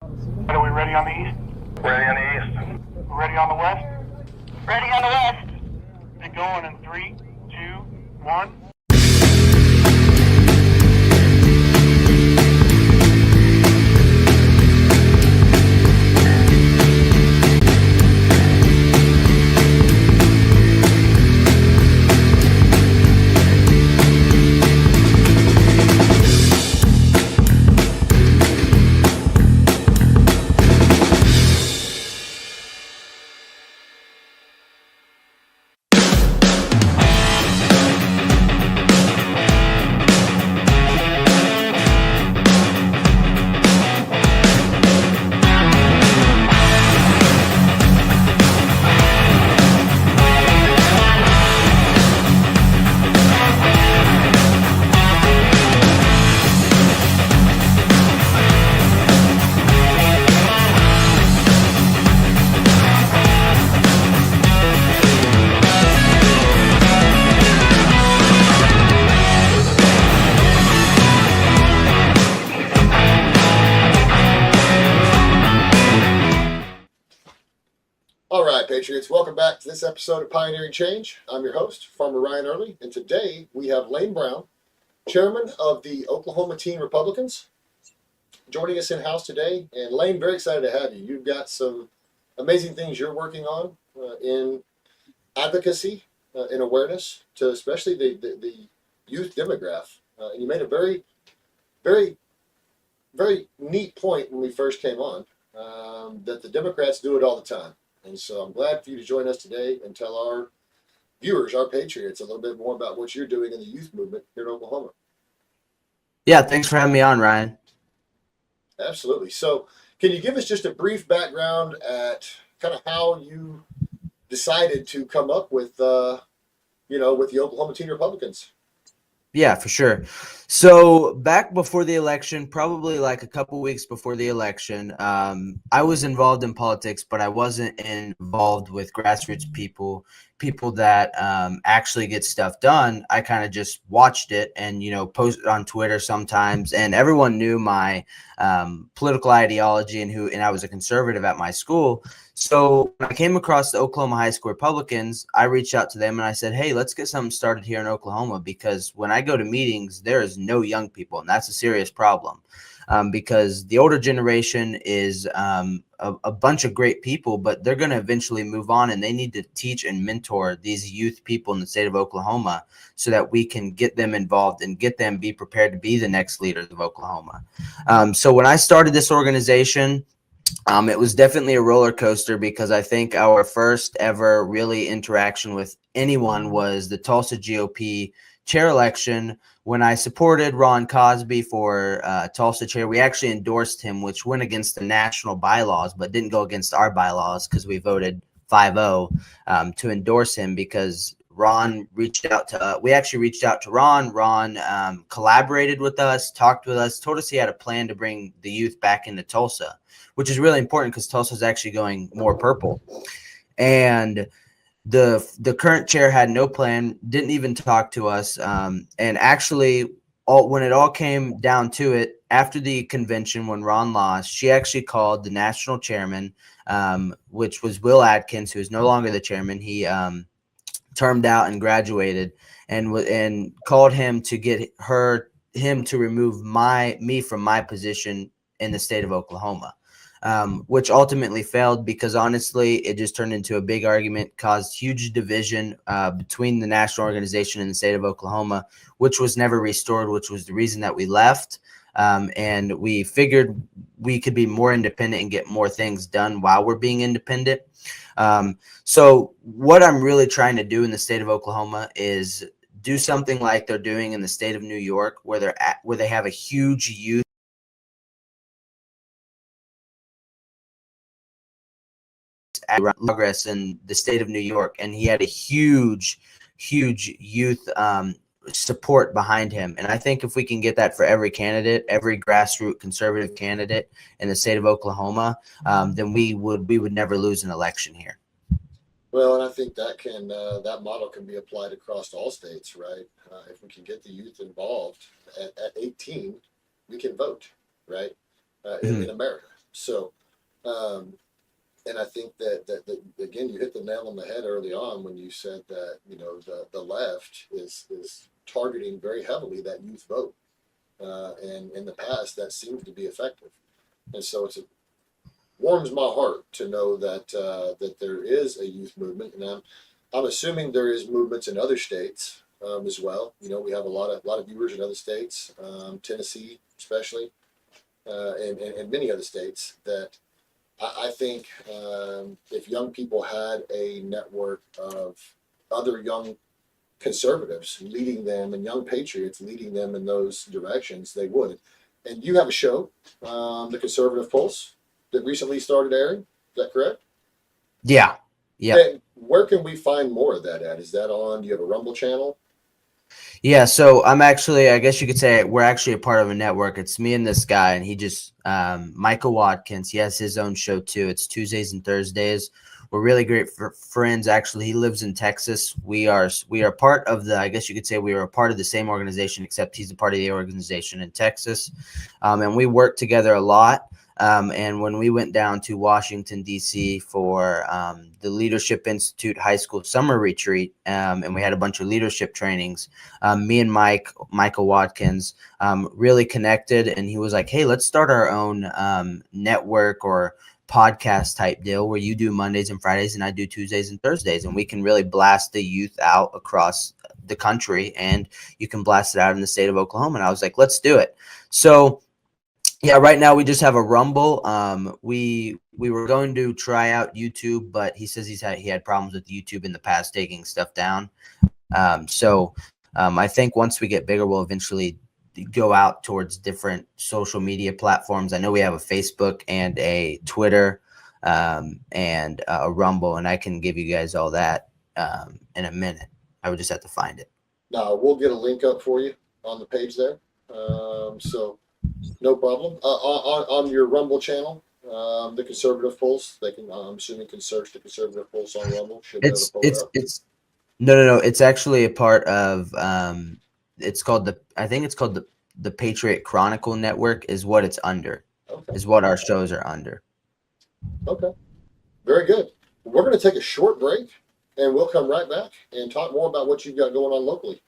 Are we ready on the east? Ready on the east. Ready on the west? Ready on the west. Get going in 3, 2, 1. All right, Patriots, welcome back to this episode of Pioneering Change. I'm your host, Farmer Ryan Early, and today we have Lane Brown, chairman of the Oklahoma Teen Republicans, joining us in-house today. And Lane, very excited to have you. You've got some amazing things you're working on in advocacy and awareness to especially the youth demographic. And you made a very, very, very neat point when we first came on, that the Democrats do it all the time. And so I'm glad for you to join us today and tell our viewers, our Patriots, a little bit more about what you're doing in the youth movement here in Oklahoma. Yeah, thanks for having me on, Ryan. Absolutely. So can you give us just a brief background at kind of how you decided to come up with, with the Oklahoma Teen Republicans? Yeah, for sure. So back before the election, probably like a couple weeks before the election, I was involved in politics, but I wasn't involved with grassroots people that actually get stuff done. I kind of just watched it and, posted on Twitter sometimes, and everyone knew my political ideology and I was a conservative at my school. So when I came across the Oklahoma High School Republicans, I reached out to them and I said, hey, let's get something started here in Oklahoma, because when I go to meetings, there is no young people, and that's a serious problem. Because the older generation is a bunch of great people, but they're going to eventually move on, and they need to teach and mentor these youth people in the state of Oklahoma so that we can get them involved and get them be prepared to be the next leaders of Oklahoma. So when I started this organization, it was definitely a roller coaster, because I think our first ever really interaction with anyone was the Tulsa GOP chair election, when I supported Ron Cosby for Tulsa chair. We actually endorsed him, which went against the national bylaws, but didn't go against our bylaws because we voted 5-0 to endorse him, because Ron reached out to we actually reached out to Ron. Ron collaborated with us, talked with us, told us he had a plan to bring the youth back into Tulsa, which is really important because Tulsa is actually going more purple. And the current chair had no plan, didn't even talk to us. And actually, when it all came down to it, after the convention, when Ron lost, she actually called the national chairman, which was Will Adkins, who is no longer the chairman. He termed out and graduated, and called him to get him to remove me from my position in the state of Oklahoma. Which ultimately failed, because honestly, it just turned into a big argument, caused huge division between the national organization and the state of Oklahoma, which was never restored, which was the reason that we left. And we figured we could be more independent and get more things done while we're being independent. So what I'm really trying to do in the state of Oklahoma is do something like they're doing in the state of New York, where they have a huge youth progress in the state of New York, and he had a huge youth support behind him. And I think if we can get that for every candidate, every grassroots conservative candidate in the state of Oklahoma, then we would never lose an election here. Well, and I think that model can be applied across all states, right? If we can get the youth involved at 18, we can vote, right? In America. So, and I think that again, you hit the nail on the head early on when you said that, the left is targeting very heavily that youth vote. And in the past, that seems to be effective. And so it warms my heart to know that there is a youth movement, and I'm assuming there is movements in other states as well. We have a lot of viewers in other states, Tennessee especially, and many other states that I think if young people had a network of other young conservatives leading them and young patriots leading them in those directions, they would. And you have a show, The Conservative Pulse, that recently started airing. Is that correct? Yeah. Yeah. And where can we find more of that at? Is that on, do you have a Rumble channel? Yeah, so I'm actually, I guess you could say we're actually a part of a network. It's me and this guy, and he just, Michael Watkins, he has his own show too. It's Tuesdays and Thursdays. We're really great friends. Actually, he lives in Texas. We are part of I guess you could say we are a part of the same organization, except he's a part of the organization in Texas. And we work together a lot. And when we went down to Washington, D.C. for the Leadership Institute High School Summer Retreat, and we had a bunch of leadership trainings, me and Michael Watkins, really connected. And he was like, hey, let's start our own network or podcast type deal where you do Mondays and Fridays and I do Tuesdays and Thursdays, and we can really blast the youth out across the country, and you can blast it out in the state of Oklahoma. And I was like, let's do it. So yeah, right now we just have a Rumble. We were going to try out YouTube, but he says he had problems with YouTube in the past taking stuff down. So I think once we get bigger, we'll eventually go out towards different social media platforms. I know we have a Facebook and a Twitter and a Rumble, and I can give you guys all that in a minute. I would just have to find it. No, we'll get a link up for you on the page there. So no problem. On your Rumble channel, the Conservative Pulse, they can, I'm assuming, can search the Conservative Pulse on Rumble. No. It's actually a part of it's called the Patriot Chronicle Network is what it's under. Okay. Is what our shows are under. Okay. Very good. We're going to take a short break, and we'll come right back and talk more about what you've got going on locally.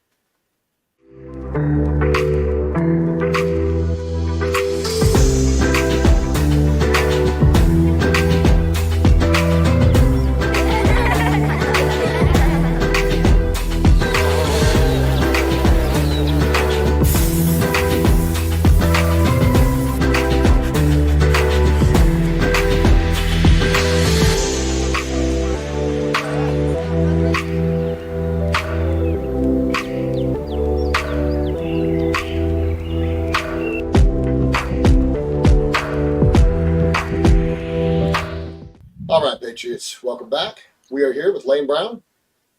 All right, Patriots, welcome back. We are here with Lane Brown,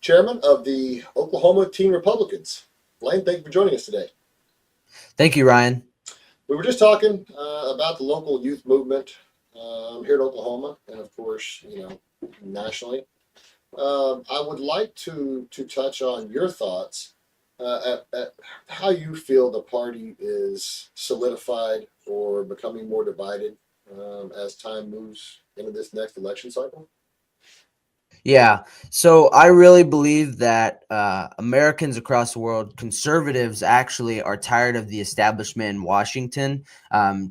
chairman of the Oklahoma Teen Republicans. Lane, thank you for joining us today. Thank you, Ryan. We were just talking about the local youth movement here in Oklahoma, and of course, nationally. I would like to touch on your thoughts at how you feel the party is solidified or becoming more divided as time moves into this next election cycle. Yeah. So I really believe that Americans across the world, conservatives actually are tired of the establishment in Washington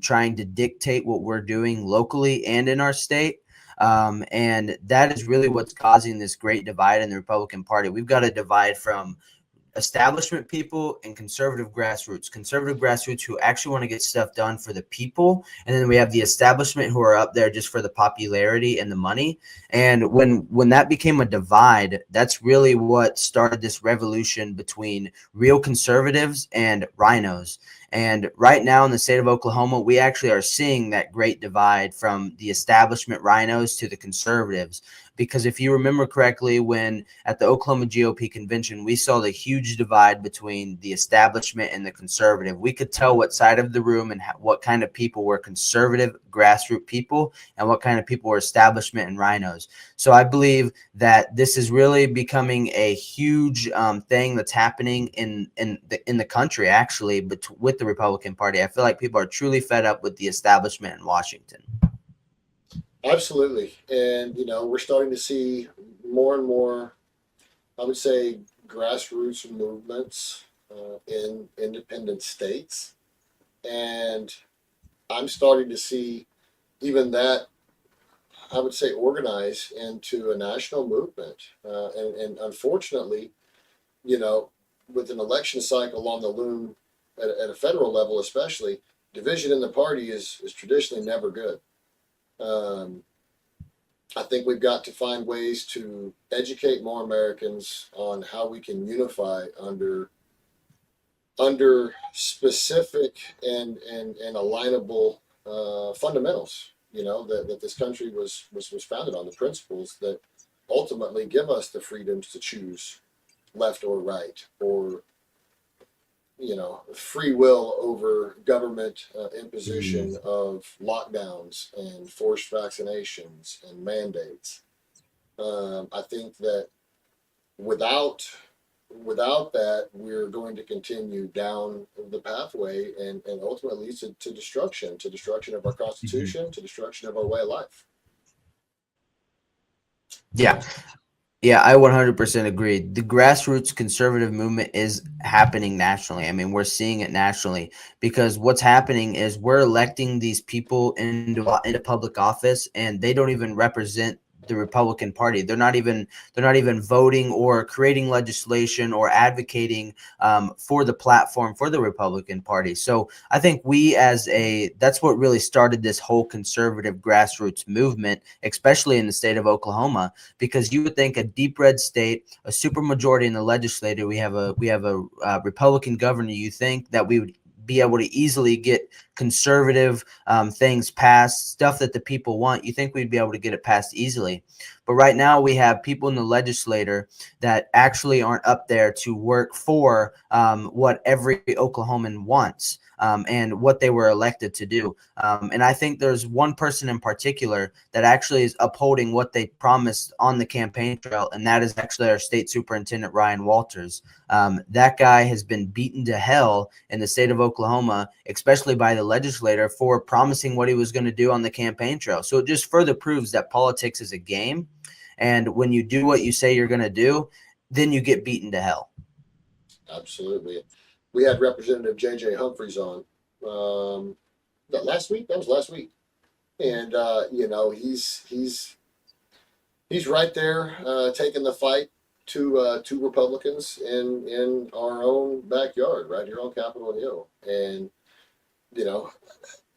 trying to dictate what we're doing locally and in our state. And that is really what's causing this great divide in the Republican Party. We've got a divide from establishment people and conservative grassroots who actually want to get stuff done for the people. And then we have the establishment who are up there just for the popularity and the money. And when that became a divide, that's really what started this revolution between real conservatives and rhinos. And right now in the state of Oklahoma, we actually are seeing that great divide from the establishment rhinos to the conservatives. Because if you remember correctly, when at the Oklahoma GOP convention, we saw the huge divide between the establishment and the conservative. We could tell what side of the room and what kind of people were conservative grassroots people and what kind of people were establishment and rhinos. So I believe that this is really becoming a huge thing that's happening in the country, actually, but with the Republican Party. I feel like people are truly fed up with the establishment in Washington. Absolutely. And, we're starting to see more and more, I would say, grassroots movements in independent states. And I'm starting to see even that, I would say, organize into a national movement. And unfortunately, you know, with an election cycle on the loom at a federal level, especially, division in the party is traditionally never good. Um, I think we've got to find ways to educate more Americans on how we can unify under specific and alignable fundamentals. That this country was founded on, the principles that ultimately give us the freedoms to choose left or right, or free will over government imposition of lockdowns and forced vaccinations and mandates. I think that without that, we're going to continue down the pathway and ultimately leads to destruction of our Constitution, to destruction of our way of life. Yeah. Yeah, I 100% agree. The grassroots conservative movement is happening nationally. I mean, we're seeing it nationally because what's happening is we're electing these people into public office, and they don't even represent the Republican Party. They're not even voting or creating legislation or advocating for the platform for the Republican Party. So I think that's what really started this whole conservative grassroots movement, especially in the state of Oklahoma, because you would think a deep red state, a supermajority in the legislature, we have a Republican governor. You think that we would be able to easily get conservative things passed, stuff that the people want. You think we'd be able to get it passed easily. But right now we have people in the legislature that actually aren't up there to work for what every Oklahoman wants and what they were elected to do. And I think there's one person in particular that actually is upholding what they promised on the campaign trail, and that is actually our state superintendent, Ryan Walters. That guy has been beaten to hell in the state of Oklahoma, especially by the legislator, for promising what he was going to do on the campaign trail. So it just further proves that politics is a game. And when you do what you say you're going to do, then you get beaten to hell. Absolutely. We had Representative J.J. Humphreys on last week. That was last week. And, he's right there taking the fight to Republicans in our own backyard, right here on Capitol Hill. And,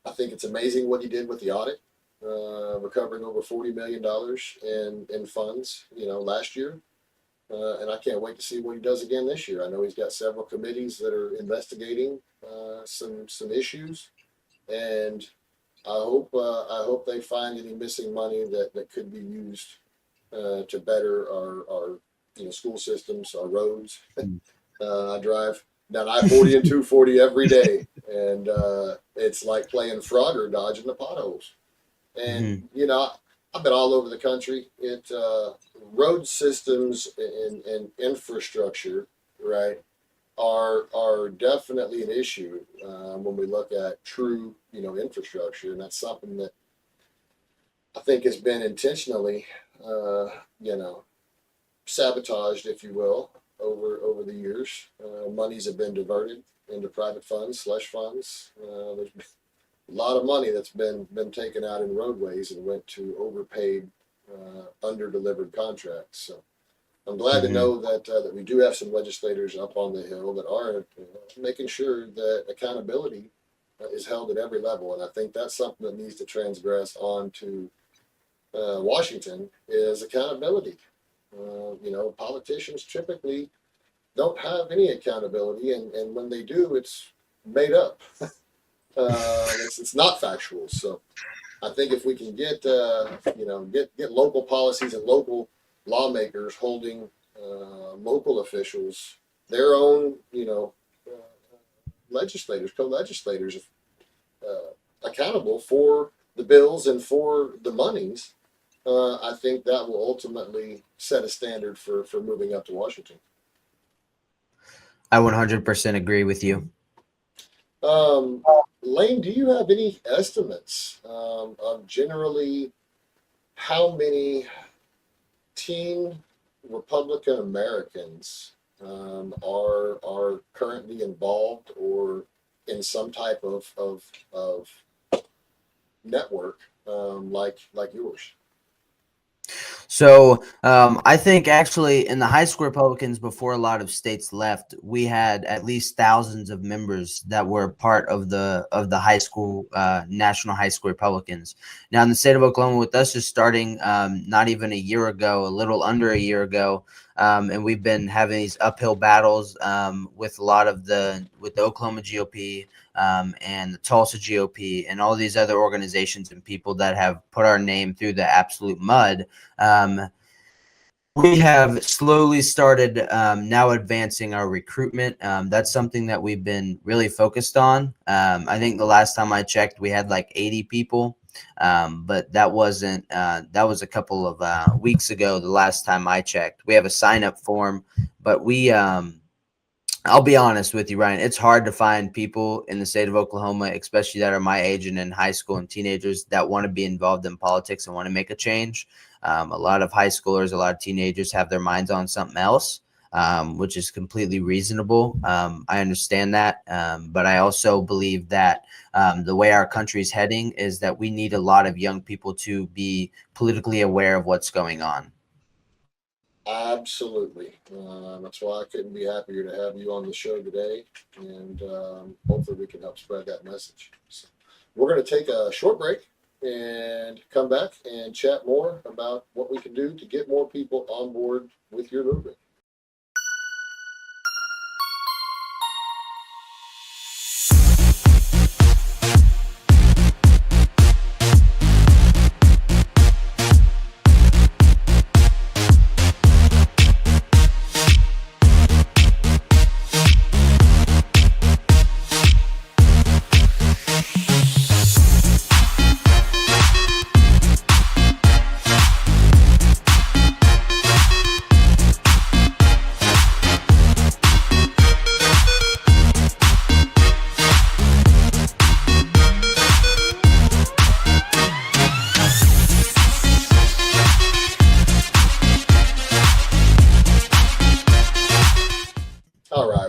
I think it's amazing what he did with the audit, recovering over $40 million in funds, last year. And I can't wait to see what he does again this year. I know he's got several committees that are investigating some issues, and I hope they find any missing money that could be used to better our school systems, our roads. I drive down I-40 and 240 every day, and it's like playing Frogger dodging the potholes. And I've been all over the country. Road systems and infrastructure, right, are definitely an issue when we look at true, infrastructure, and that's something that I think has been intentionally, sabotaged, if you will, over the years. Monies have been diverted into private funds, slush funds. There's been a lot of money that's been taken out in roadways and went to overpaid, under-delivered contracts. So I'm glad to know that we do have some legislators up on the Hill that are making sure that accountability is held at every level. And I think that's something that needs to transgress onto Washington is accountability. Politicians typically don't have any accountability, and when they do, it's made up. It's not factual. So I think if we can get local policies and local lawmakers holding local officials, their own legislators, co-legislators, accountable for the bills and for the monies, I think that will ultimately set a standard for moving up to Washington. I 100% agree with you. Lane, do you have any estimates of generally how many teen Republican Americans are currently involved or in some type of network like yours. So I think actually in the high school Republicans, before a lot of states left, we had at least thousands of members that were part of the high school national high school Republicans. Now in the state of Oklahoma, with us just starting not even a year ago, a little under a year ago, and we've been having these uphill battles with a lot of the Oklahoma GOP. And the Tulsa GOP and all these other organizations and people that have put our name through the absolute mud. We have slowly started now advancing our recruitment. That's something that we've been really focused on. I think the last time I checked, we had like 80 people, but that wasn't, that was a couple of weeks ago. The last time I checked, we have a sign up form, but I'll be honest with you, Ryan. It's hard to find people in the state of Oklahoma, especially that are my age and in high school and teenagers that want to be involved in politics and want to make a change. A lot of high schoolers, a lot of teenagers have their minds on something else, which is completely reasonable. I understand that. But I also believe that the way our country is heading is that we need a lot of young people to be politically aware of what's going on. Absolutely. That's why I couldn't be happier to have you on the show today, and hopefully we can help spread that message. So we're going to take a short break and come back and chat more about what we can do to get more people on board with your movement.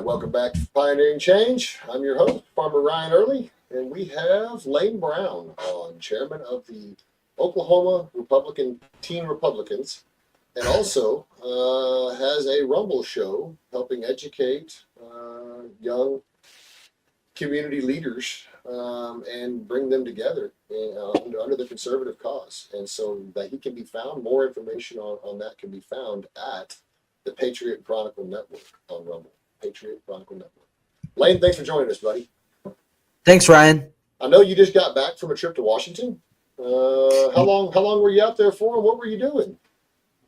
Welcome back to Pioneering Change. I'm your host, Farmer Ryan Early, and we have Lane Brown on, chairman of the Oklahoma Teen Republicans, and also has a Rumble show helping educate young community leaders and bring them together under the conservative cause. And so that he can be found, more information on that can be found at the Patriot Chronicle Network on Rumble. Patriot Chronicle Network. Lane, thanks for joining us, buddy. Thanks, Ryan. I know you just got back from a trip to Washington. How long were you out there for, and what were you doing?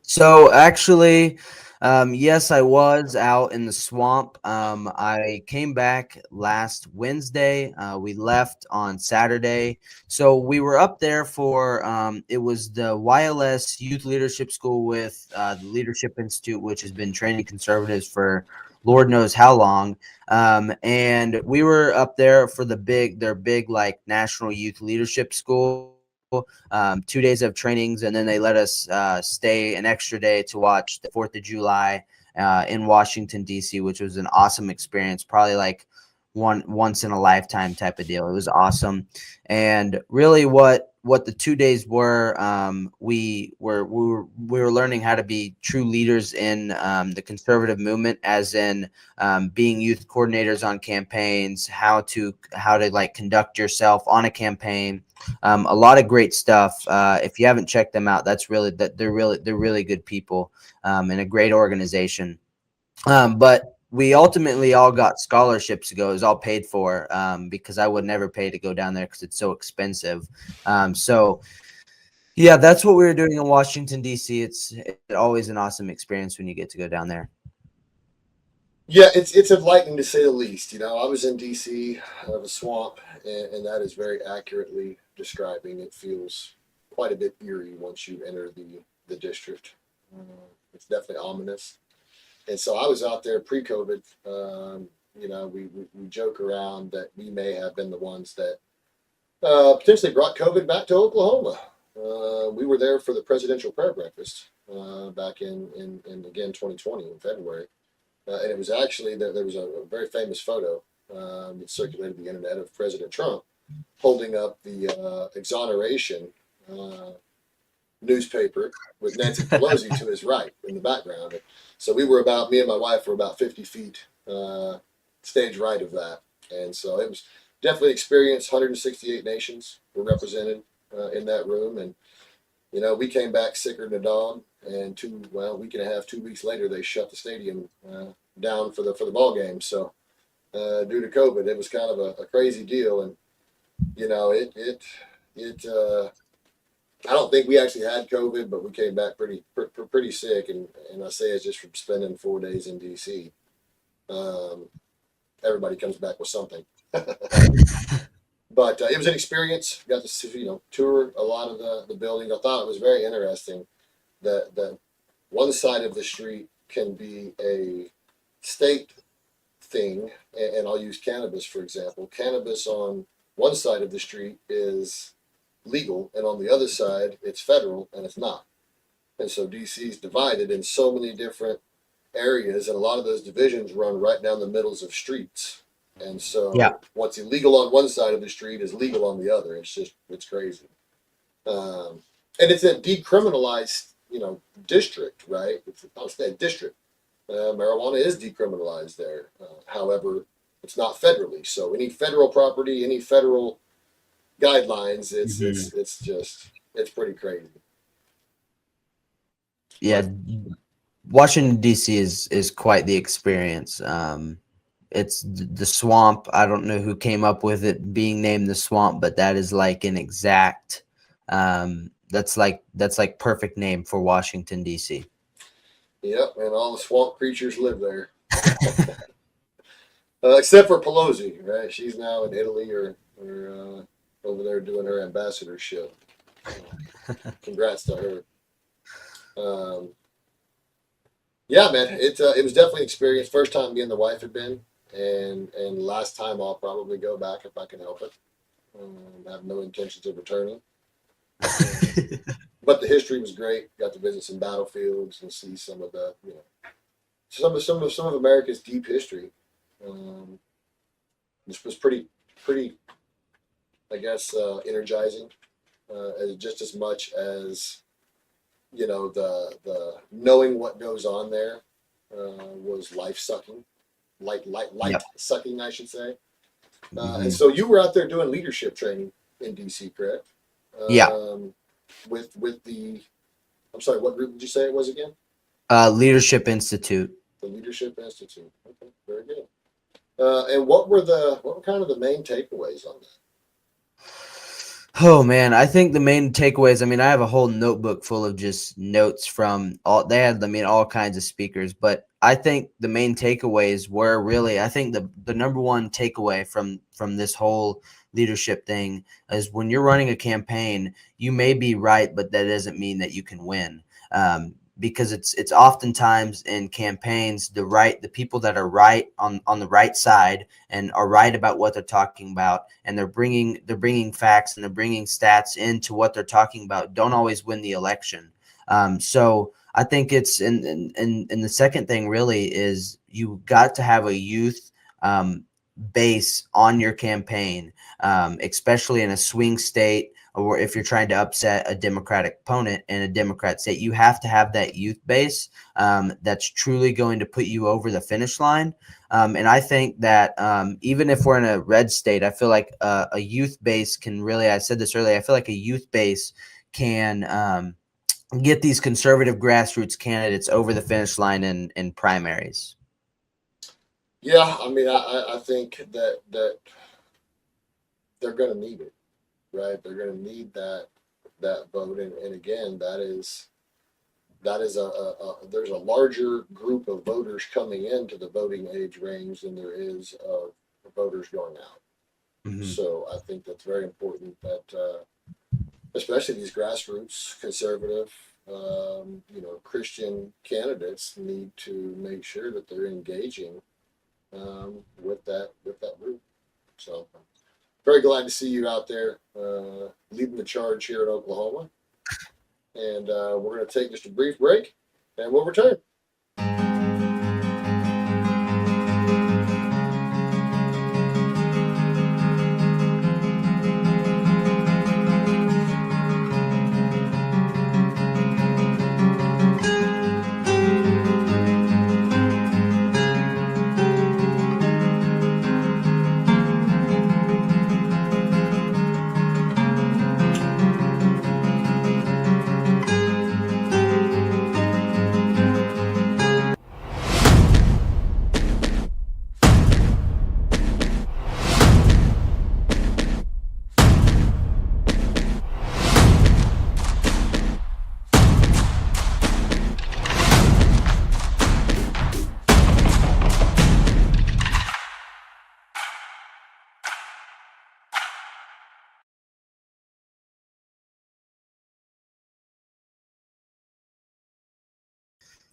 So actually, yes, I was out in the swamp. I came back last Wednesday. We left on Saturday. So we were up there for, it was the YLS Youth Leadership School with the Leadership Institute, which has been training conservatives for Lord knows how long. And we were up there for their big like National Youth Leadership School, 2 days of trainings. And then they let us stay an extra day to watch the 4th of July in Washington, D.C., which was an awesome experience, probably like once in a lifetime type of deal. It was awesome. And really what the 2 days were, we were learning how to be true leaders in the conservative movement, as in being youth coordinators on campaigns, how to like conduct yourself on a campaign. A lot of great stuff. If you haven't checked them out, they're really good people and a great organization. But we ultimately all got scholarships to go. It was all paid for because I would never pay to go down there because it's so expensive. So yeah, that's what we were doing in Washington, D.C. It's always an awesome experience when you get to go down there. Yeah, it's enlightening to say the least. You know, I was in D.C., the swamp, and that is very accurately describing. It feels quite a bit eerie once you enter the district. It's definitely ominous. And so I was out there pre-COVID. You know, we joke around that we may have been the ones that potentially brought COVID back to Oklahoma. we were there for the presidential prayer breakfast back in again 2020 in February, and it was actually there was a very famous photo that circulated the internet of President Trump holding up the exoneration newspaper with Nancy Pelosi to his right in the background. So me and my wife were about 50 feet stage right of that, and so it was definitely experienced. 168 nations were represented in that room, and we came back sicker than a dog. And a week and a half, 2 weeks later, they shut the stadium down for the ball game. So due to COVID, it was kind of a crazy deal, and I don't think we actually had COVID, but we came back pretty sick, and I say it's just from spending 4 days in DC. Everybody comes back with something. But it was an experience. Got to see, tour a lot of the buildings. I thought it was very interesting that one side of the street can be a state thing, and I'll use cannabis for example. Cannabis on one side of the street is legal, and on the other side it's federal, and it's not. And so DC's divided in so many different areas, and a lot of those divisions run right down the middles of streets. And so what's illegal on one side of the street is legal on the other. It's crazy. And it's a decriminalized, district, right? It's a district. Marijuana is decriminalized there. However, it's not federally. So any federal property, any federal guidelines, it's pretty crazy. Yeah. Washington D.C. is quite the experience. It's the swamp. I don't know who came up with it being named the swamp, but that is like an exact that's like perfect name for Washington D.C. Yep, and all the swamp creatures live there. Except for Pelosi, right? She's now in Italy or over there doing her ambassadorship. Congrats to her. Yeah, man, it was definitely an experience. First time me and the wife had been, and last time I'll probably go back if I can help it. I have no intentions of returning. But the history was great. Got to visit some battlefields and see some of the, some of America's deep history. This was pretty, I guess, energizing, just as much as the knowing what goes on there was life sucking, sucking, I should say. And so you were out there doing leadership training in DC, correct? With the, I'm sorry, what group did you say it was again? Leadership Institute. The Leadership Institute. Okay, very good. And what were kind of the main takeaways on that? Oh man, I think the main takeaways, I have a whole notebook full of just notes from all kinds of speakers, but I think the main takeaways were really, I think the number one takeaway from this whole leadership thing is when you're running a campaign, you may be right, but that doesn't mean that you can win. Because it's oftentimes in campaigns, the people that are right on the right side and are right about what they're talking about, and they're bringing facts and they're bringing stats into what they're talking about, don't always win the election. So I think it's and the second thing really is you got to have a youth base on your campaign, especially in a swing state, or if you're trying to upset a Democratic opponent in a Democrat state. You have to have that youth base that's truly going to put you over the finish line. And I think that even if we're in a red state, I feel like a youth base can really, I said this earlier, I feel like a youth base can get these conservative grassroots candidates over the finish line in primaries. Yeah, I think that they're going to need it. Right, they're going to need that vote, and again, there's a larger group of voters coming into the voting age range than there is of voters going out. Mm-hmm. So I think that's very important that especially these grassroots conservative, Christian candidates need to make sure that they're engaging with that group. So. Very glad to see you out there leading the charge here in Oklahoma. and we're going to take just a brief break, and we'll return.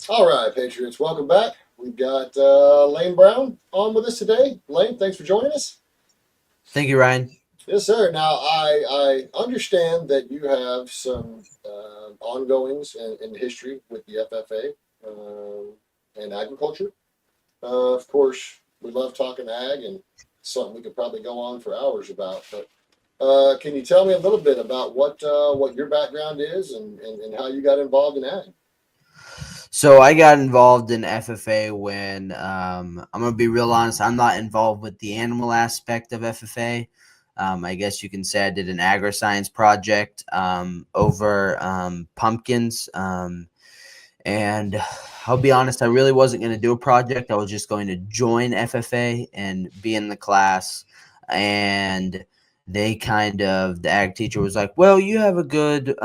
All right, Patriots, welcome back. We've got Lane Brown on with us today. Lane, thanks for joining us. Thank you, Ryan. Yes, sir. Now, I understand that you have some ongoings in history with the FFA and agriculture. Of course, we love talking ag, and something we could probably go on for hours about. But can you tell me a little bit about what your background is and how you got involved in ag? So I got involved in FFA when I'm gonna be real honest. I'm not involved with the animal aspect of FFA. I guess you can say I did an agri-science project over pumpkins. And I'll be honest, I really wasn't going to do a project. I was just going to join FFA and be in the class. And the ag teacher was like, well, you have a good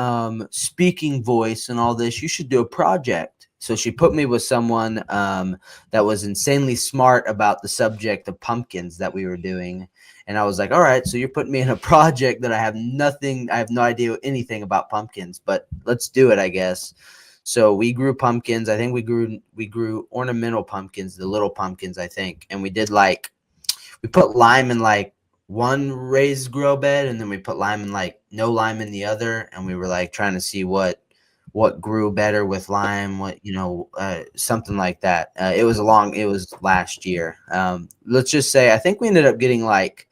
speaking voice and all this. You should do a project. So she put me with someone that was insanely smart about the subject of pumpkins that we were doing. And I was like, all right, so you're putting me in a project that I have no idea anything about pumpkins, but let's do it, I guess. So we grew pumpkins. I think we grew ornamental pumpkins, the little pumpkins, I think. And we put lime in like one raised grow bed, and then we put lime in like no lime in the other. And we were like trying to see what grew better with lime, something like that. It was last year. Let's just say, I think we ended up getting like,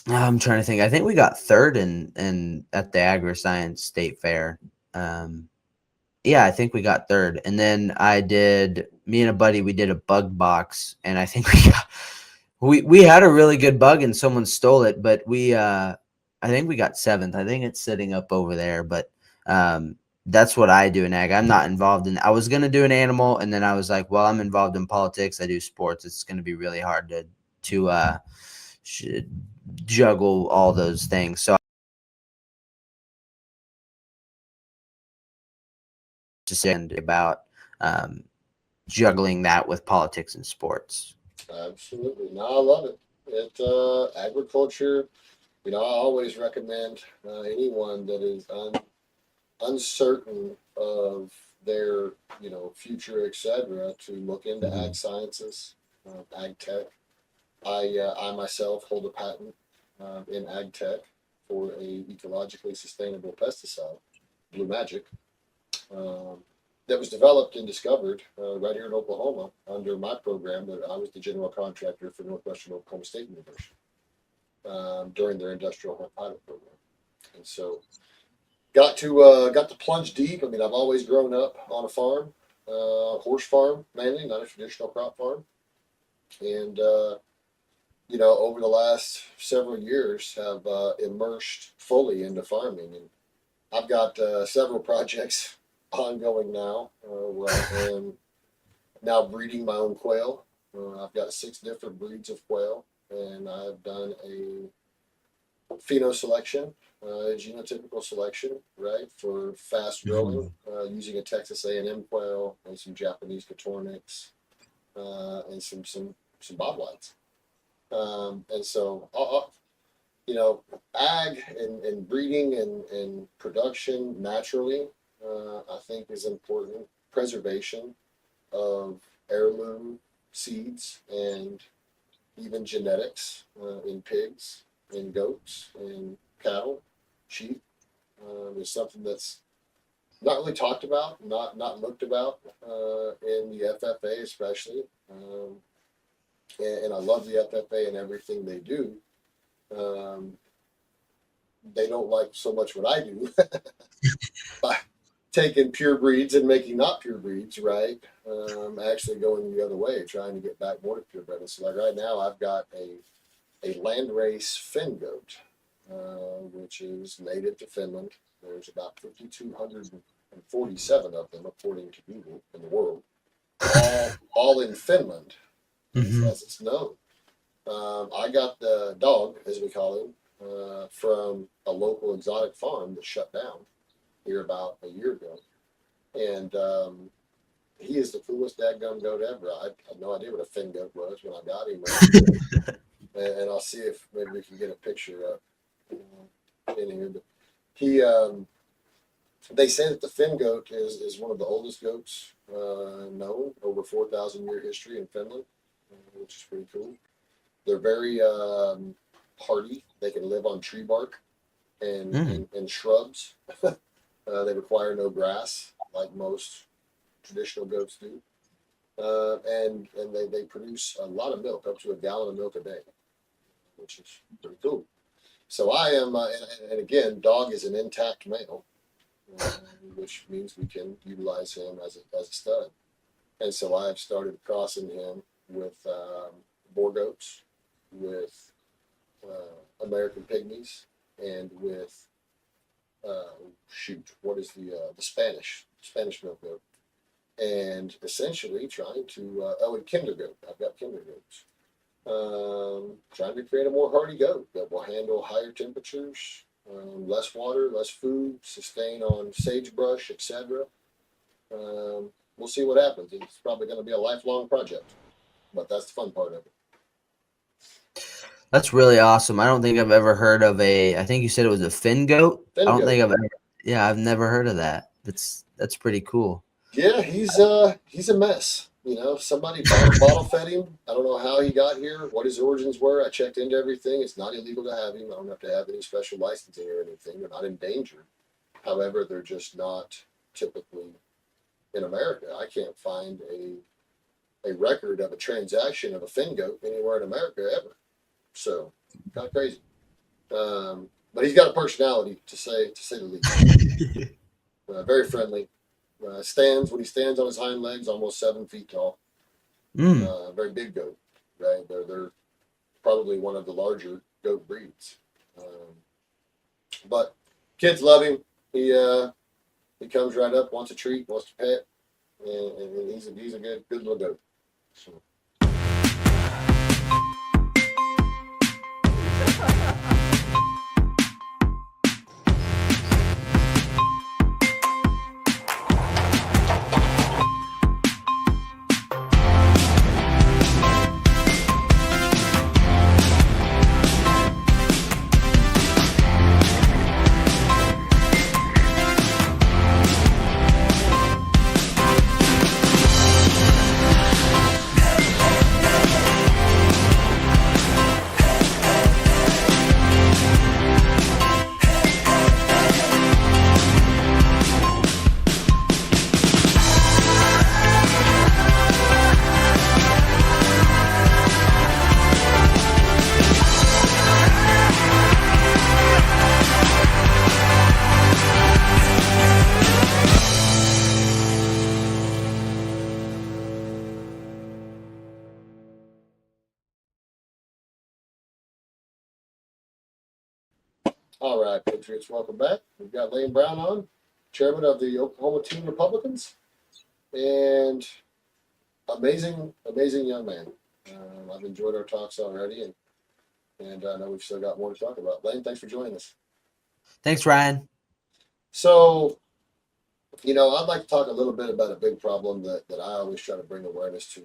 I'm trying to think. I think we got third in at the Agri-Science State Fair. Yeah, I think we got third. And then me and a buddy, we did a bug box, and I think we had a really good bug and someone stole it, but I think we got seventh. I think it's sitting up over there, but that's what I do in ag. I'm not involved I was going to do an animal, and then I was like, well, I'm involved in politics. I do sports. It's going to be really hard to juggle all those things. So just about juggling that with politics and sports. Absolutely. No, I love it. Agriculture, I always recommend anyone that is uncertain of their, future, etc., to look into ag sciences, ag tech. I myself hold a patent in ag tech for a ecologically sustainable pesticide, Blue Magic. That was developed and discovered right here in Oklahoma under my program that I was the general contractor for Northwestern Oklahoma State University during their industrial hemp pilot program. And so got to plunge deep. I mean, I've always grown up on a farm, horse farm mainly, not a traditional crop farm. And, over the last several years have immersed fully into farming. And I've got several projects ongoing now where I am now breeding my own quail. I've got 6 different breeds of quail, and I've done a pheno selection, genotypical selection, right, for fast growing using a Texas A&M quail and some Japanese Coturnix and some bobwhites. And so, ag and breeding and production naturally, I think is important. Preservation of heirloom seeds and even genetics in pigs, in goats, in cattle, sheep, is something that's not really talked about, not looked about in the FFA especially. And I love the FFA and everything they do. They don't like so much what I do by taking pure breeds and making not pure breeds, right? Actually going the other way, trying to get back more to purebred. So like right now, I've got a landrace Finn goat, which is native to Finland. There's about 5,247 of them, according to Google, in the world, all in Finland, as it's known. I got the dog, as we call him, from a local exotic farm that shut down here about a year ago. And he is the coolest dadgum goat ever. I had no idea what a Finn goat was when I got him. And I'll see if maybe we can get a picture up in here. But he, they say that the Finn goat is one of the oldest goats known, over 4,000-year history in Finland, which is pretty cool. They're very hardy. They can live on tree bark and shrubs. They require no grass like most traditional goats do. And they produce a lot of milk, up to a gallon of milk a day, which is pretty cool. So I am, and again, dog is an intact male, which means we can utilize him as a stud. And so I have started crossing him with boar goats, with American pygmies, and with what is the Spanish milk goat, and essentially trying to and kinder goat. I've got kinder goats. Trying to create a more hardy goat that will handle higher temperatures, less water, less food, sustain on sagebrush, etc. We'll see what happens. It's probably going to be a lifelong project, but that's the fun part of it. That's really awesome. I don't think I've ever heard of I think you said it was a Finn goat. Finn goat. Think I've never heard of that. That's pretty cool. Yeah, he's a mess. You know, somebody bottle fed him. I don't know how he got here, what his origins were. I checked into everything. It's not illegal to have him. I don't have to have any special licensing or anything. They're not endangered. However, they're just not typically in America. I can't find a record of a transaction of a Finn goat anywhere in America ever. So, kind of crazy. But he's got a personality, to say the least. Very friendly. When he stands on his hind legs, almost 7 feet tall. Very big goat, right? They're probably one of the larger goat breeds. But kids love him. He comes right up, wants a treat, wants to pet, and he's a good little goat. So. All right, Patriots, welcome back. We've got Lane Brown on, chairman of the Oklahoma Teen Republicans, and amazing young man. I've enjoyed our talks already, and I know we've still got more to talk about. Lane, thanks for joining us. Thanks, Ryan. So, I'd like to talk a little bit about a big problem that I always try to bring awareness to,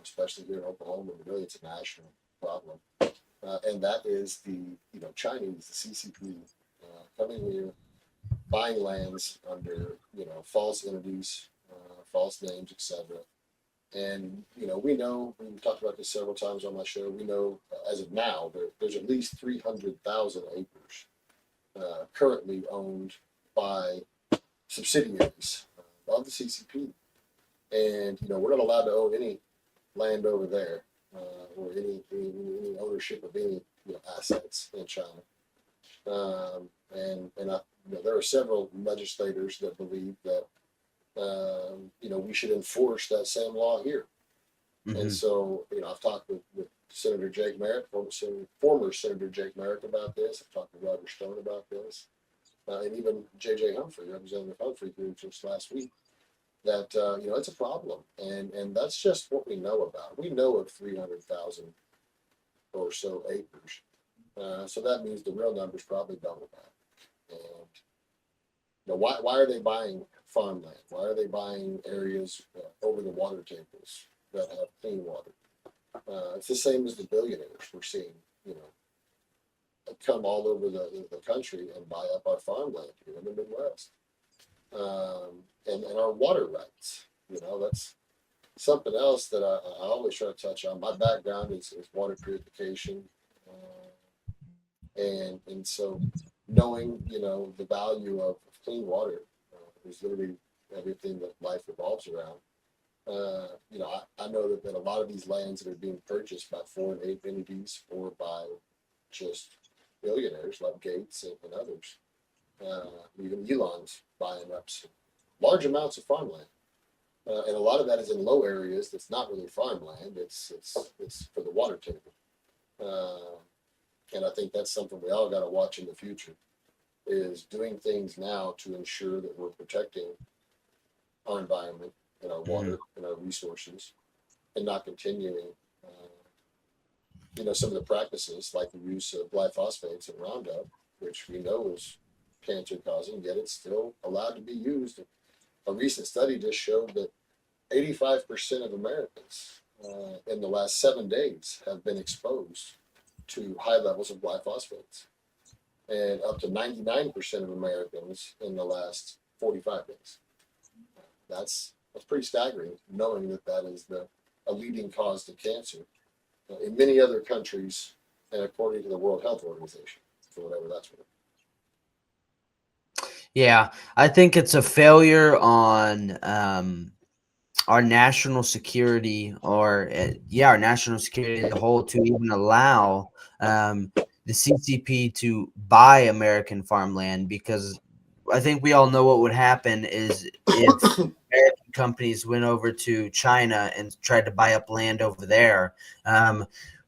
especially here in Oklahoma, but really it's a national problem. And that is the Chinese, the CCP, coming here, buying lands under false entities, false names, etc. And we know, we've talked about this several times on my show. We know as of now there's at least 300,000 acres currently owned by subsidiaries of the CCP. And, we're not allowed to own any land over there or any ownership of any assets in China. There are several legislators that believe that we should enforce that same law here. Mm-hmm. And so I've talked with Senator Jake Merritt, former Senator Jake Merritt, about this. I've talked to Roger Stone about this, and even J.J. Humphrey, Representative Humphrey, who just last week, that it's a problem, and that's just what we know about. We know of 300,000 or so acres. So that means the real number is probably double that. And why are they buying farmland? Why are they buying areas over the water tables that have clean water? It's the same as the billionaires we're seeing, come all over the country and buy up our farmland here in the Midwest. And our water rights. That's something else that I always try to touch on. My background is water purification. And so knowing, the value of clean water is literally everything that life revolves around. I know that a lot of these lands that are being purchased by foreign entities or by just billionaires like Gates and others, even Elon's buying up some large amounts of farmland. And a lot of that is in low areas that's not really farmland. It's for the water table. And I think that's something we all got to watch in the future, is doing things now to ensure that we're protecting our environment and our water and our resources, and not continuing, some of the practices like the use of glyphosates and Roundup, which we know is cancer causing, yet it's still allowed to be used. A recent study just showed that 85% of Americans in the last 7 days have been exposed to high levels of glyphosates, and up to 99% of Americans in the last 45 days. That's pretty staggering, knowing that is a leading cause to cancer in many other countries, and according to the World Health Organization, for whatever that's worth. Yeah, I think it's a failure on our national security, or our national security as a whole, to even allow the CCP to buy American farmland, because I think we all know what would happen is if American companies went over to China and tried to buy up land over there,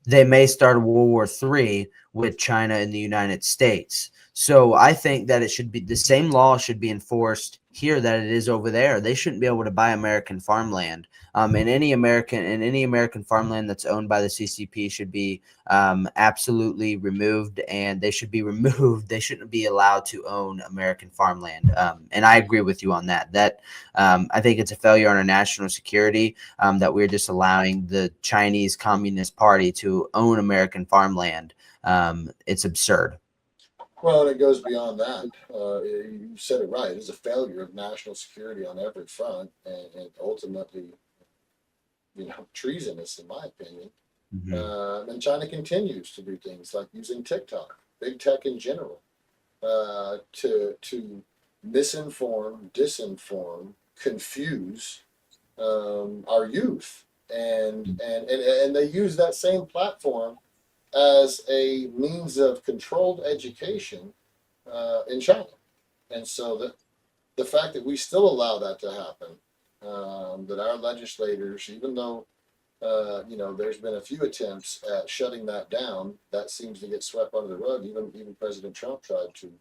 they may start a World War III with China and the United States. So I think that it should be the same law should be enforced here that it is over there. They shouldn't be able to buy American farmland. And any American farmland that's owned by the CCP should be absolutely removed, and they should be removed. They shouldn't be allowed to own American farmland. And I agree with you on that. I think it's a failure on our national security that we're just allowing the Chinese Communist Party to own American farmland. It's absurd. Well, and it goes beyond that. You said it right. It's a failure of national security on every front, and ultimately, treasonous, in my opinion. Mm-hmm. And China continues to do things like using TikTok, big tech in general, to misinform, disinform, confuse our youth, and they use that same platform as a means of controlled education in China. And so the fact that we still allow that to happen, that our legislators, even though there's been a few attempts at shutting that down, that seems to get swept under the rug. Even President Trump tried to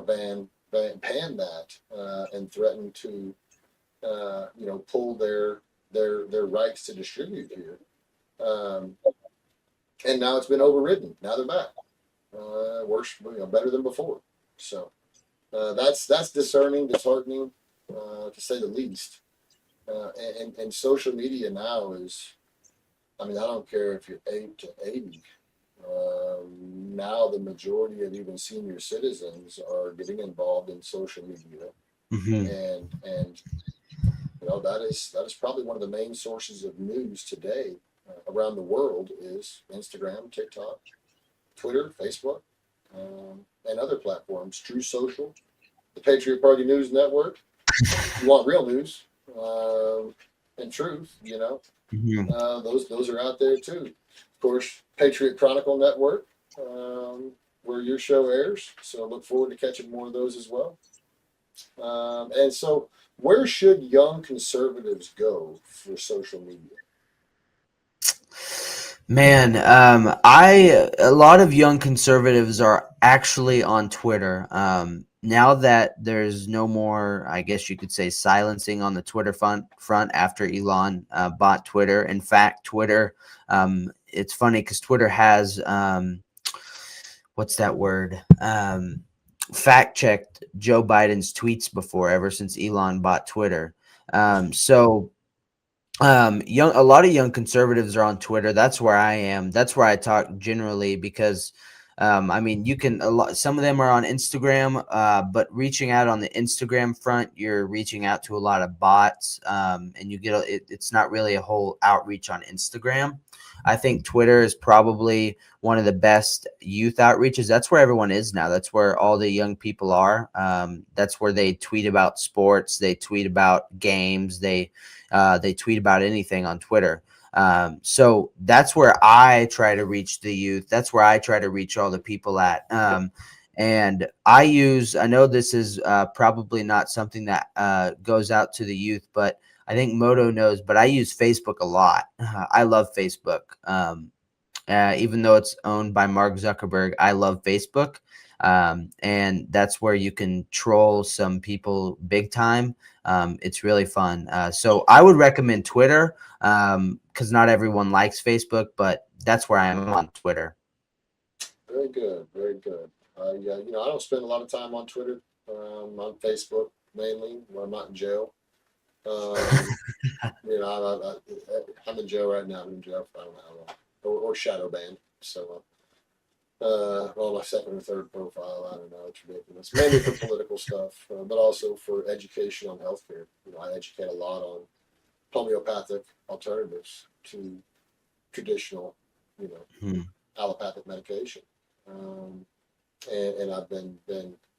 ban that and threaten to pull their rights to distribute here. And now it's been overridden. Now they're back, worse, better than before. So that's disheartening, to say the least. And social media now is, I don't care if you're 8 to 80. Now the majority of even senior citizens are getting involved in social media, and that is probably one of the main sources of news today. Around the world is Instagram, TikTok, Twitter, Facebook, and other platforms, True Social. the Patriot Party News Network. You want real news and truth, those are out there too. Of course, Patriot Chronicle Network, where your show airs. So look forward to catching more of those as well. And so, where should young conservatives go for social media? Man, a lot of young conservatives are actually on Twitter. Now that there's no more, I guess you could say, silencing on the Twitter front after Elon bought Twitter. In fact, Twitter, it's funny because Twitter has, what's that word? Fact-checked Joe Biden's tweets before, ever since Elon bought Twitter. A lot of young conservatives are on Twitter. That's where I am. That's where I talk generally because, some of them are on Instagram, but reaching out on the Instagram front, you're reaching out to a lot of bots, and it's not really a whole outreach on Instagram. I think Twitter is probably one of the best youth outreaches. That's where everyone is now. That's where all the young people are. That's where they tweet about sports. They tweet about games. They tweet about anything on Twitter. So that's where I try to reach the youth. That's where I try to reach all the people at. And I know this is probably not something that goes out to the youth, but I think Moto knows, but I use Facebook a lot. I love Facebook. Even though it's owned by Mark Zuckerberg, I love Facebook. And that's where you can troll some people big time. It's really fun. So I would recommend Twitter because not everyone likes Facebook, but that's where I am on Twitter. Very good. Very good. I don't spend a lot of time on Twitter. On Facebook mainly when I'm not in jail. I'm in jail right now. I'm in jail for I don't know how long, or shadow banned. So, my second or third profile. I don't know. It's ridiculous. Mainly for political stuff, but also for education on healthcare. I educate a lot on homeopathic alternatives to traditional, allopathic medication. And I've been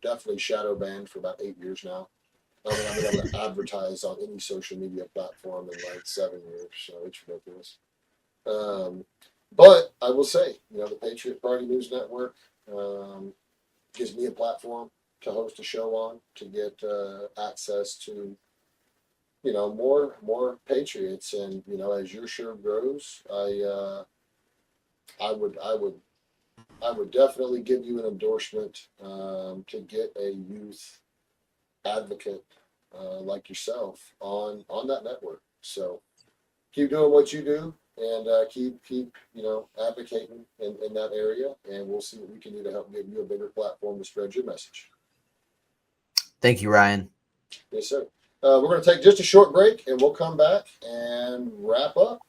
definitely shadow banned for about 8 years now. I haven't been able to advertise on any social media platform in like 7 years, so it's ridiculous. But I will say, the Patriot Party News Network gives me a platform to host a show on, to get access to, more patriots. And as your show grows, I would definitely give you an endorsement to get a youth advocate like yourself on that network. So keep doing what you do and keep advocating in that area, and we'll see what we can do to help give you a bigger platform to spread your message. Thank you, Ryan. Yes, sir. We're going to take just a short break, and we'll come back and wrap up.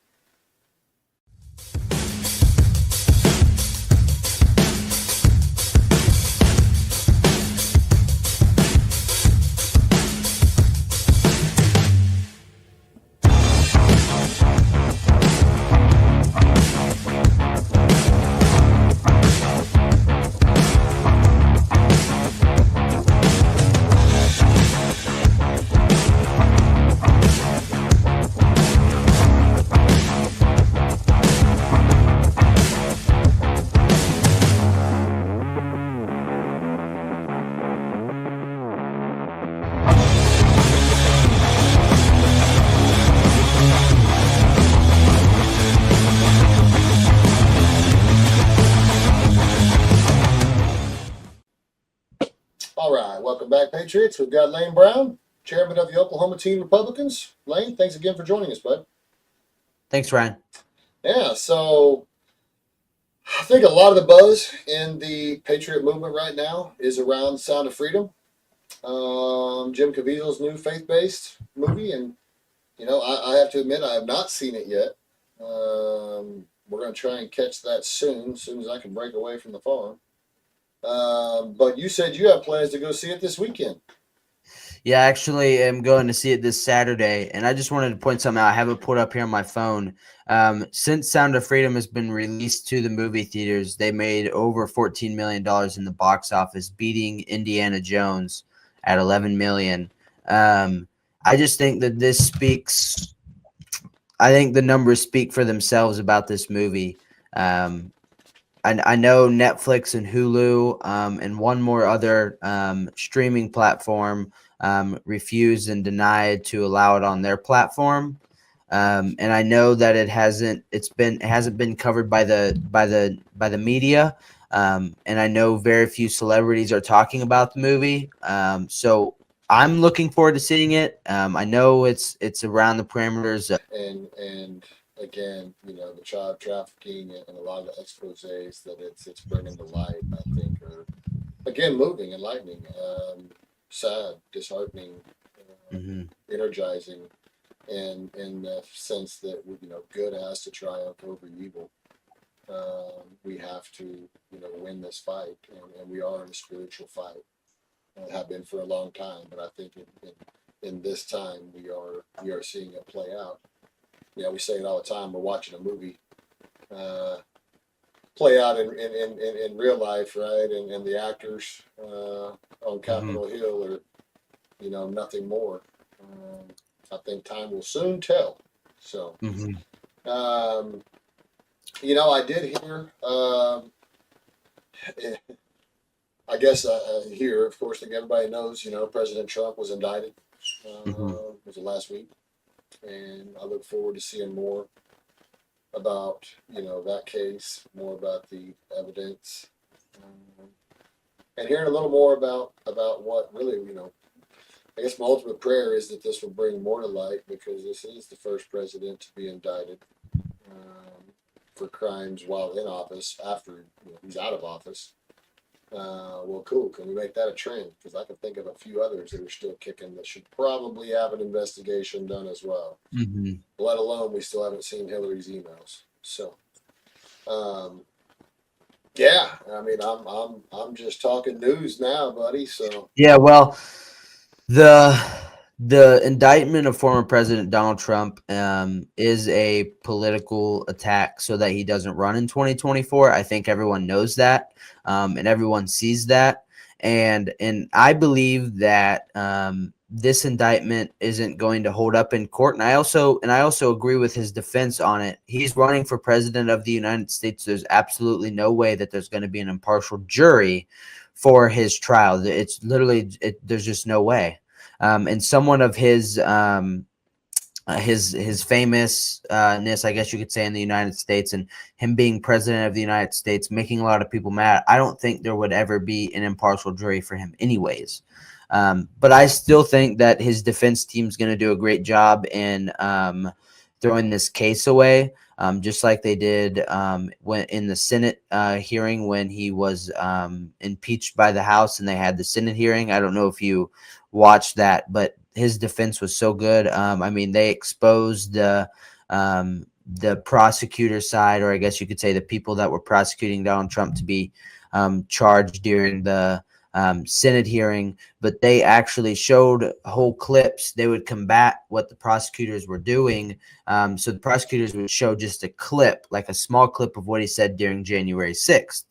Welcome back, Patriots. We've got Lane Brown, chairman of the Oklahoma Teen Republicans. Lane, thanks again for joining us, bud. Thanks, Ryan. Yeah, so I think a lot of the buzz in the Patriot movement right now is around Sound of Freedom, Jim Caviezel's new faith-based movie. And, I have to admit I have not seen it yet. We're going to try and catch that soon as I can break away from the farm. But you said you have plans to go see it this weekend. Yeah, actually, I'm going to see it this Saturday, and I just wanted to point something out. I have it put up here on my phone. Since Sound of Freedom has been released to the movie theaters, they made over $14 million in the box office, beating Indiana Jones. at 11 million. I just think that this speaks. I think the numbers speak for themselves about this movie. I know Netflix and Hulu and one more other streaming platform refused and denied to allow it on their platform. And I know that it hasn't been covered by the media. And I know very few celebrities are talking about the movie. So I'm looking forward to seeing it. I know it's around the parameters of, and again, the child trafficking and a lot of the exposés that it's bringing to light, I think, are again moving, enlightening, sad, disheartening, energizing, and in the sense that good has to triumph over evil. We have to win this fight, and we are in a spiritual fight. Have been for a long time, but I think in this time we are seeing it play out. We say it all the time. We're watching a movie play out in real life, right? And the actors on Capitol Hill are nothing more. I think time will soon tell. So, I did hear. I guess here, of course, like everybody knows, President Trump was indicted. Was it last week? And I look forward to seeing more about, that case, more about the evidence, and hearing a little more about what really, I guess my ultimate prayer is that this will bring more to light, because this is the first president to be indicted for crimes while in office after he's out of office. Well, cool. Can we make that a trend? Because I can think of a few others that are still kicking that should probably have an investigation done as well. Let alone we still haven't seen Hillary's emails. So, yeah. I mean, I'm just talking news now, buddy. So yeah. Well, the indictment of former President Donald Trump is a political attack so that he doesn't run in 2024. I think everyone knows that, and everyone sees that. And I believe that this indictment isn't going to hold up in court. And I also agree with his defense on it. He's running for president of the United States. There's absolutely no way that there's going to be an impartial jury for his trial. It's literally there's just no way. And someone of his famousness, I guess you could say, in the United States, and him being president of the United States, making a lot of people mad, I don't think there would ever be an impartial jury for him anyways. But I still think that his defense team's going to do a great job in throwing this case away, just like they did when in the Senate hearing when he was impeached by the House and they had the Senate hearing. I don't know if you watched that, but his defense was so good. I mean, they exposed the prosecutor side, or I guess you could say the people that were prosecuting Donald Trump, to be charged during the Senate hearing, but they actually showed whole clips. They would combat what the prosecutors were doing. So the prosecutors would show just a clip, like a small clip of what he said during January 6th.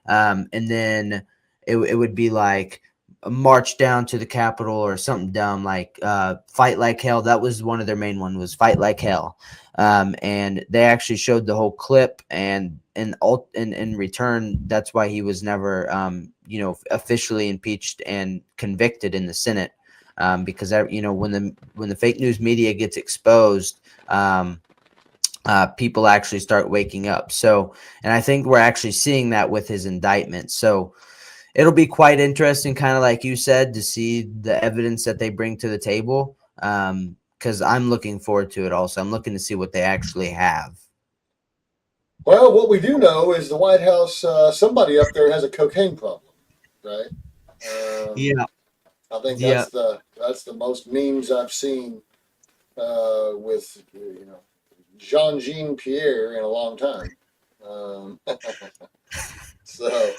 And then it would be like a march down to the Capitol or something dumb, like fight like hell. That was one of their main one, was fight like hell. And they actually showed the whole clip, and in return, that's why he was never, officially impeached and convicted in the Senate, because when the fake news media gets exposed, people actually start waking up. So, and I think we're actually seeing that with his indictment. So it'll be quite interesting, kind of like you said, to see the evidence that they bring to the table. Because I'm looking forward to it also. I'm looking to see what they actually have. Well, what we do know is the White House, somebody up there has a cocaine problem, right? Yeah. I think that's the most memes I've seen with Jean Pierre in a long time. So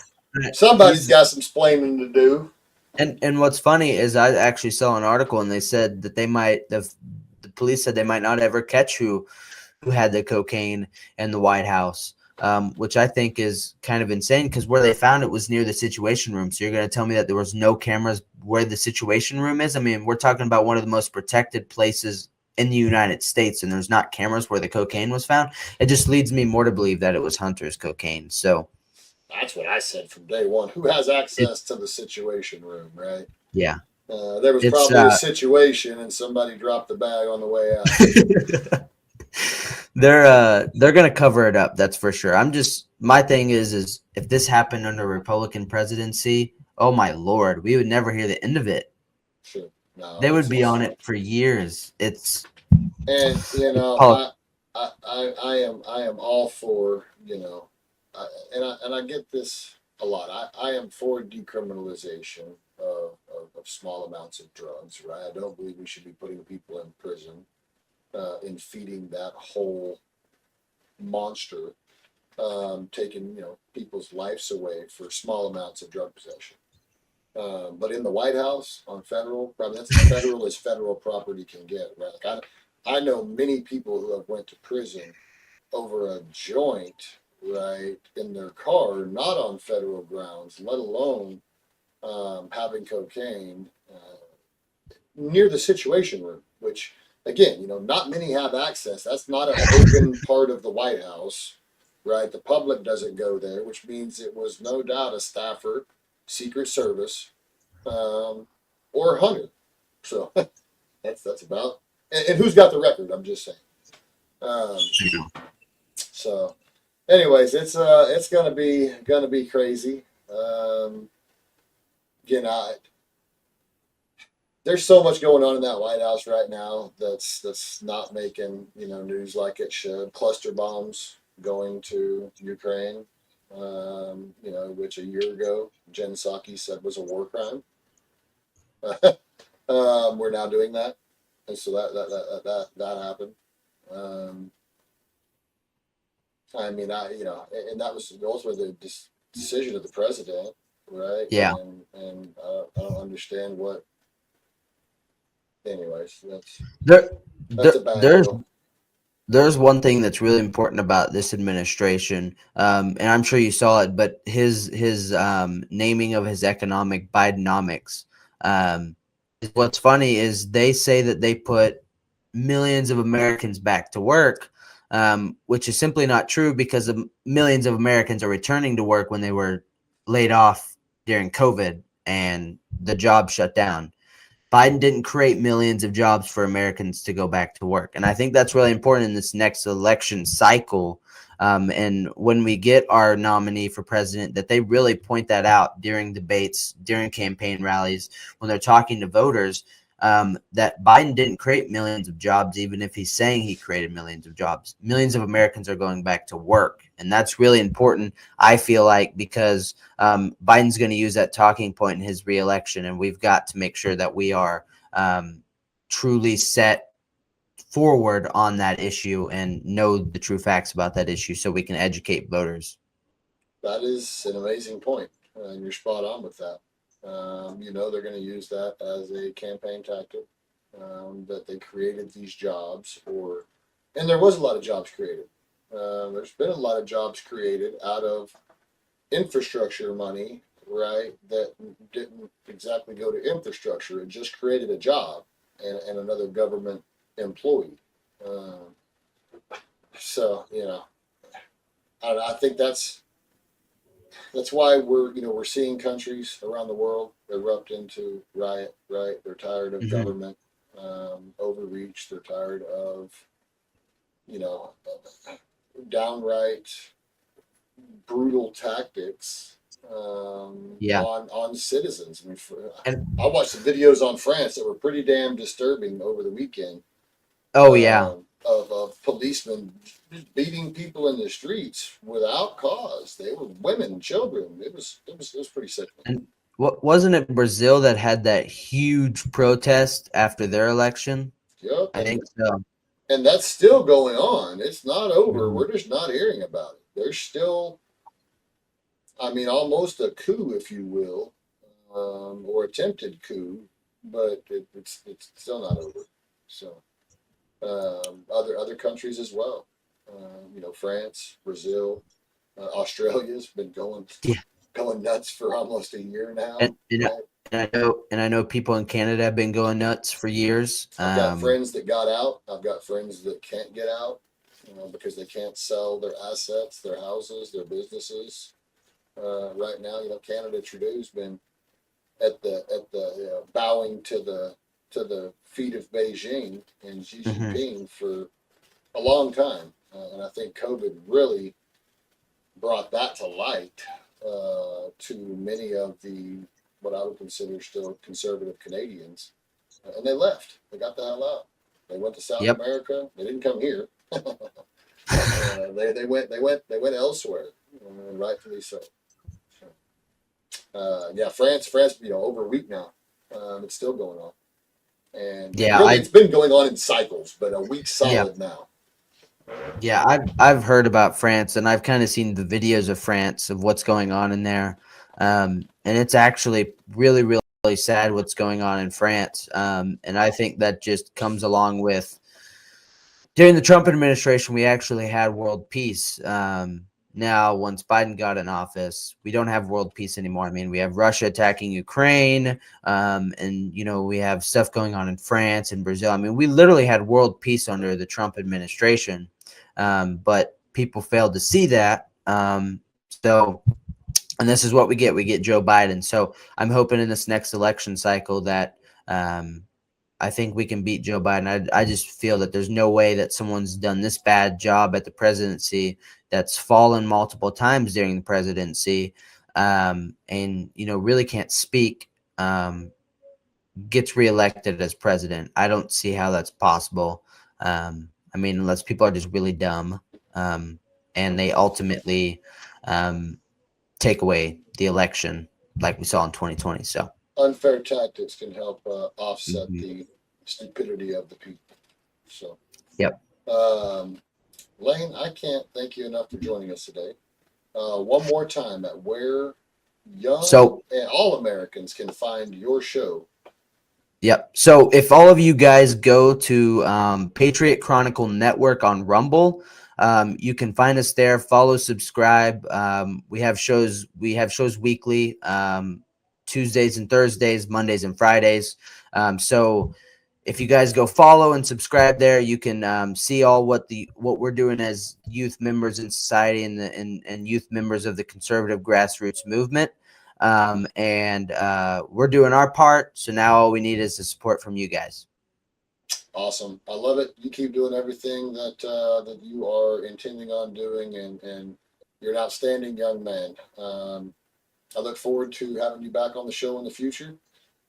somebody's got some splaining to do. And what's funny is I actually saw an article, and they said that the police said they might not ever catch who had the cocaine in the White House, which I think is kind of insane, because where they found it was near the Situation Room. So you're going to tell me that there was no cameras where the Situation Room is. I mean, we're talking about one of the most protected places in the United States, and there's not cameras where the cocaine was found. It just leads me more to believe that it was Hunter's cocaine. So that's what I said from day one. Who has access to the Situation Room, right? yeah, There was probably a situation, and somebody dropped the bag on the way out. They're gonna cover it up. That's for sure. My thing is if this happened under a Republican presidency, oh my Lord, we would never hear the end of it. Sure. No, They would be on it for years. And I am all for, and I get this a lot. I am for decriminalization of small amounts of drugs, right? I don't believe we should be putting people in prison and feeding that whole monster, taking people's lives away for small amounts of drug possession. But in the White House on federal, that's as federal as federal property can get, right? Like I know many people who have went to prison over a joint, right, in their car, not on federal grounds, let alone having cocaine near the Situation Room, which, again, not many have access. That's not an open part of the White House, right? The public doesn't go there, which means it was no doubt a staffer, Secret Service, or Hunter. So that's about. And who's got the record? I'm just saying. So, anyways, it's gonna be crazy. Again, there's so much going on in that White House right now that's not making news like it should. Cluster bombs going to Ukraine, which a year ago Jen Psaki said was a war crime. We're now doing that, and so that happened. And that was ultimately the decision of the president, right? Yeah. And I don't understand what. Anyways, that's a bad deal. There's one thing that's really important about this administration, and I'm sure you saw it, but his naming of his economic Bidenomics. What's funny is they say that they put millions of Americans back to work, which is simply not true because millions of Americans are returning to work when they were laid off during COVID and the job shut down. Biden didn't create millions of jobs for Americans to go back to work. And I think that's really important in this next election cycle. And when we get our nominee for president, that they really point that out during debates, during campaign rallies, when they're talking to voters, that Biden didn't create millions of jobs, even if he's saying he created millions of jobs. Millions of Americans are going back to work. And that's really important, I feel like, because Biden's going to use that talking point in his reelection. And we've got to make sure that we are truly set forward on that issue and know the true facts about that issue so we can educate voters. That is an amazing point, and you're spot on with that. They're going to use that as a campaign tactic, that they created these jobs, and there was a lot of jobs created. There's been a lot of jobs created out of infrastructure money, right, that didn't exactly go to infrastructure. It just created a job and another government employee. I think that's why we're seeing countries around the world erupt into riot, right? They're tired of government overreach. They're tired of, downright brutal tactics on citizens. I watched the videos on France that were pretty damn disturbing over the weekend. Oh, yeah. Of policemen beating people in the streets without cause. They were women, children. It was pretty sickening. And wasn't it Brazil that had that huge protest after their election? Yep. I think so. And that's still going on. It's not over. We're just not hearing about it. There's still, almost a coup, if you will, or attempted coup, but it's still not over. So. Other countries as well, France, Brazil, Australia's been going nuts for almost a year now. And and I know people in Canada have been going nuts for years. I've got friends that got out. I've got friends that can't get out, because they can't sell their assets, their houses, their businesses. Right now, Canada Trudeau's been at the bowing to the feet of Beijing and Xi Jinping for a long time, and I think COVID really brought that to light to many of the what I would consider still conservative Canadians, and they left. They got the hell out. They went to South America. They didn't come here. They went elsewhere, rightfully so. France, over a week now. It's still going on, and really, it's been going on in cycles, but a week solid now. Yeah, I've heard about France, and I've kind of seen the videos of France of what's going on in there, and it's actually really, really sad what's going on in France. And I think that just comes along with during the Trump administration, we actually had world peace. Now, once Biden got in office, we don't have world peace anymore. I mean, we have Russia attacking Ukraine, and, we have stuff going on in France and Brazil. I mean, we literally had world peace under the Trump administration, but people failed to see that. And this is what we get. We get Joe Biden. So I'm hoping in this next election cycle that I think we can beat Joe Biden. I just feel that there's no way that someone's done this bad job at the presidency that's fallen multiple times during the presidency, and really can't speak, gets reelected as president. I don't see how that's possible. Unless people are just really dumb, and they ultimately take away the election like we saw in 2020. So unfair tactics can help offset the stupidity of the people. So, Lane, I can't thank you enough for joining us today. One more time, at where young and all Americans can find your show. Yep. So if all of you guys go to Patriot Chronicle Network on Rumble, you can find us there. Follow, subscribe. We have shows weekly, Tuesdays and Thursdays, Mondays and Fridays. So if you guys go follow and subscribe there, you can see all what we're doing as youth members in society and youth members of the conservative grassroots movement. And we're doing our part. So now all we need is the support from you guys. Awesome. I love it. You keep doing everything that you are intending on doing, and you're an outstanding young man. I look forward to having you back on the show in the future.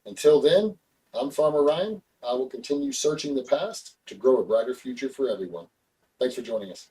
Until then, I'm Farmer Ryan. I will continue searching the past to grow a brighter future for everyone. Thanks for joining us.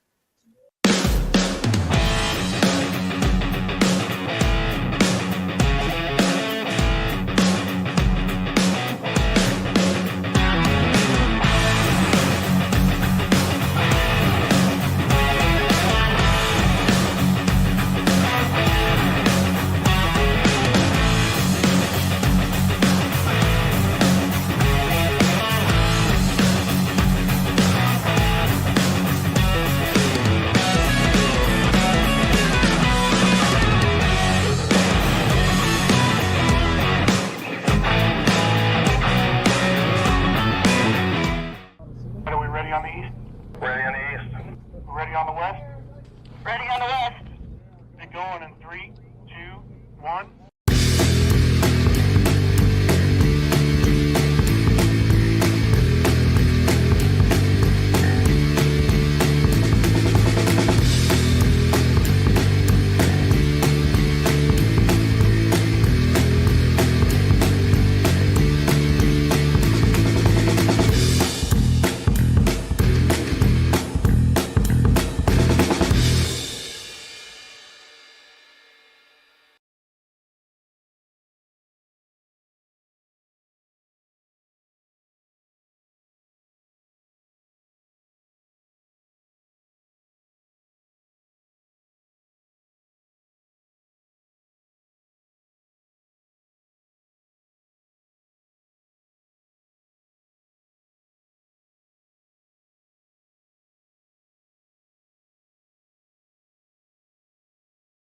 Going in 3, 2, 1.